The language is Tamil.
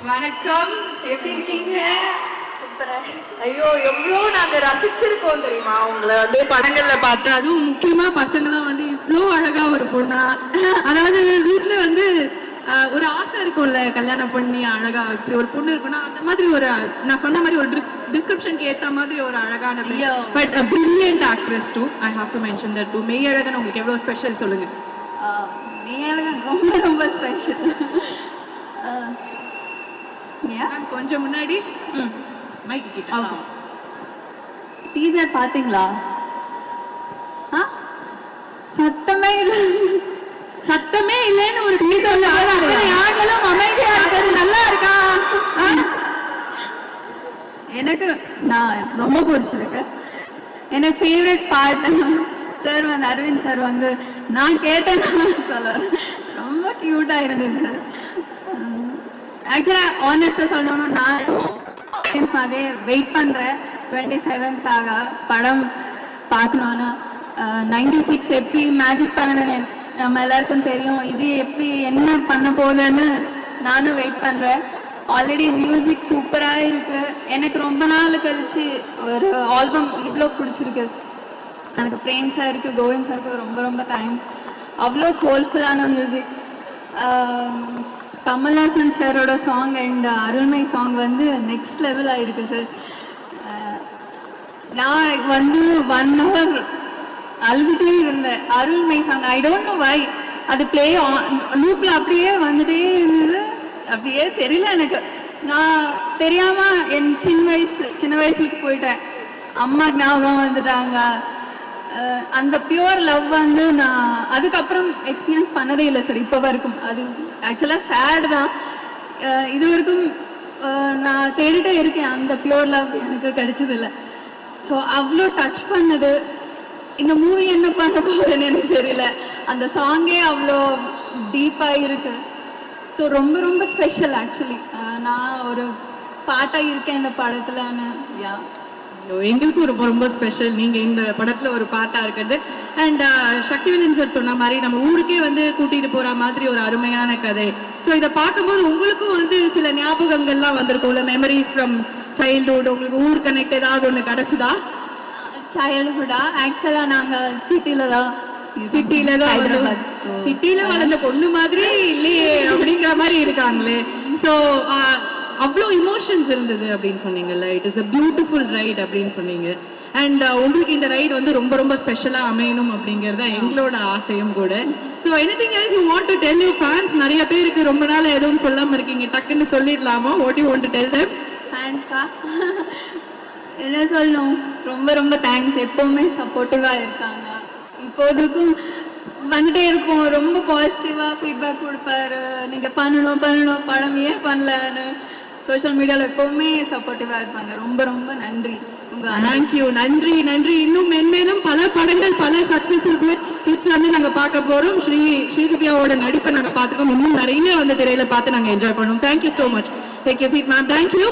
வணக்கம், எப்படி இருக்கீங்க? சூப்பரா. ஐயோ, எவ்வளோ நாங்க ரசிச்சிருக்கோம் தெரியுமா உங்களை வந்து படங்கள்ல பார்த்து. அதுவும் முக்கியமா பசங்களாம் வந்து இவ்வளோ அழகா ஒரு பொண்ணா, அதாவது வீட்டுல வந்து ஒரு ஆசை இருக்கும்ல, கல்யாணம் பண்ணி அழகா இப்படி ஒரு பொண்ணு இருக்குன்னா அந்த மாதிரி ஒரு, நான் சொன்ன மாதிரி ஒரு டிஸ்கிரிப்ஷனுக்கு ஏத்த மாதிரி ஒரு அழகான but brilliant actress too. I have to mention that too. Meiyazhagan உங்களுக்கு எவ்வளோ ஸ்பெஷல் சொல்லுங்க. மெய்யழகன் ரொம்ப ரொம்ப ஸ்பெஷல். கொஞ்சம் முன்னாடி மைக் கிட்ட டீசர் பாத்தீங்களா? சத்தமே இல்லை, சத்தமே இல்லைன்னு ஒரு டீசர்ல யார்களும் அமைதியா இருக்கிறது நல்லா இருக்கா? எனக்கு நான் ரொம்ப பிடிச்சிருக்கு. எனக்கு ஃபேவரட் பார்ட் சார் வந்து அரவிந்த் சார் வந்து நான் கேட்டேன்னு சொல்லுவார். ரொம்ப கியூட்டா இருந்தது சார். ஆக்சுவலாக ஆனஸ்டாக சொல்லணும்னா நான் மாதிரி வெயிட் பண்ணுறேன் 27th படம் பார்க்கணுன்னா. 96 எப்படி மேஜிக் பண்ணதுன்னு நம்ம எல்லாருக்கும் தெரியும். இது எப்படி என்ன பண்ண போகுதுன்னு நானும் வெயிட் பண்ணுறேன். ஆல்ரெடி மியூசிக் சூப்பராக இருக்குது. எனக்கு ரொம்ப நாள் கழிச்சு ஒரு ஆல்பம் இவ்வளோ பிடிச்சிருக்கு. எனக்கு பிரேம் சாருக்கு, கோவிந்த் சாருக்கு ரொம்ப ரொம்ப தேங்க்ஸ். அவ்வளோ சோல்ஃபுல்லான மியூசிக். கமல்ஹாசன் சாரோட சாங் அண்ட் அருள்மை சாங் வந்து நெக்ஸ்ட் லெவல் ஆகிருக்கு சார். நான் வந்து 1 hour அழுதுகிட்டே இருந்தேன். அருள்மை song I don't know why அது ப்ளே லூப்பில் அப்படியே வந்துட்டே இருந்தது. அப்படியே தெரியல எனக்கு. நான் தெரியாமல் என் சின்ன வயசுக்கு போயிட்டேன். அம்மா ஞாபகம் வந்துட்டாங்க. அந்த பியூர் லவ் வந்து நான் அதுக்கப்புறம் எக்ஸ்பீரியன்ஸ் பண்ணதே இல்லை சார் இப்போ வரைக்கும். அது ஆக்சுவலாக சேட் தான். இது வரைக்கும் நான் தேடிட்டே இருக்கேன், அந்த பியூர் லவ் எனக்கு கிடைச்சதில்லை. ஸோ அவ்வளோ டச் பண்ணது. இந்த மூவி என்ன பண்ண போகுதுன்னு எனக்கு தெரியல. அந்த சாங்கே அவ்வளோ டீப்பாக இருக்கு. ஸோ ரொம்ப ரொம்ப ஸ்பெஷல் ஆக்சுவலி. நான் ஒரு பாட்டாக இருக்கேன் இந்த படத்துலன்னு. யா, எங்களுக்கும் ரொம்ப ரொம்ப ஸ்பெஷல் நீங்க இந்த படத்துல ஒரு பாட்டா இருக்கிறது. அண்ட் சக்திவேலன் சார் சொன்ன மாதிரி நம்ம ஊருக்கே வந்து கூட்டிட்டு போற மாதிரி ஒரு அருமையான கதை. ஸோ இதை பார்க்கும்போது உங்களுக்கும் வந்து சில ஞாபகங்கள்லாம் வந்திருக்கும்ல, மெமரிஸ் ஃப்ரம் சைல்ட்ஹுட். உங்களுக்கு ஊர் கனெக்ட் ஏதாவது ஒன்று கிடைச்சதா? சைல்ட்ஹுட்டா? ஆக்சுவலாக நாங்கள் சிட்டியில தான் சிட்டியில வளர்ந்த பொண்ணு மாதிரி இல்லையே அப்படிங்கிற மாதிரி இருக்காங்களே. ஸோ அவ்வளோ இமோஷன்ஸ் இருந்தது அப்படின்னு சொன்னீங்கல்ல. It is a beautiful right அப்படின்னு சொன்னீங்க. அண்ட் உங்களுக்கு இந்த ரைட் வந்து ரொம்ப ரொம்ப ஸ்பெஷலாக அமையணும் அப்படிங்கிறது எங்களோட ஆசையும் கூட. So anything else you want to tell you fans? நிறைய பேருக்கு ரொம்ப நாள் எதுவும் சொல்லாமல் இருக்கீங்க, டக்குன்னு சொல்லிடலாமா? What you want to tell them? ஃபேன்ஸ்க்கா என்ன சொல்லணும், ரொம்ப ரொம்ப தேங்க்ஸ். எப்போவுமே சப்போர்ட்டிவாக இருக்காங்க. இப்போதுக்கும் வந்துட்டே இருக்கும். ரொம்ப பாசிட்டிவாக ஃபீட்பேக் கொடுப்பாரு. நீங்கள் பண்ணணும் படம் ஏன் பண்ணலன்னு சோஷியல் மீடியாவில் எப்போவுமே சப்போர்ட்டிவாக இருப்பாங்க. ரொம்ப ரொம்ப நன்றி. தேங்க்யூ. நன்றி நன்றி. இன்னும் மென்மேலும் பல படங்கள், பல சக்ஸஸ்ஃபுல் ஹிட்ஸ் வந்து நாங்கள் பார்க்க போகிறோம். ஸ்ரீதிவ்யாவோட நடிப்பை நாங்கள் பார்த்துக்கோம். இன்னும் நிறைய வந்து திரையில பார்த்து நாங்கள் என்ஜாய் பண்ணுவோம். Thank you so much. Take your seat ma'am. Thank you.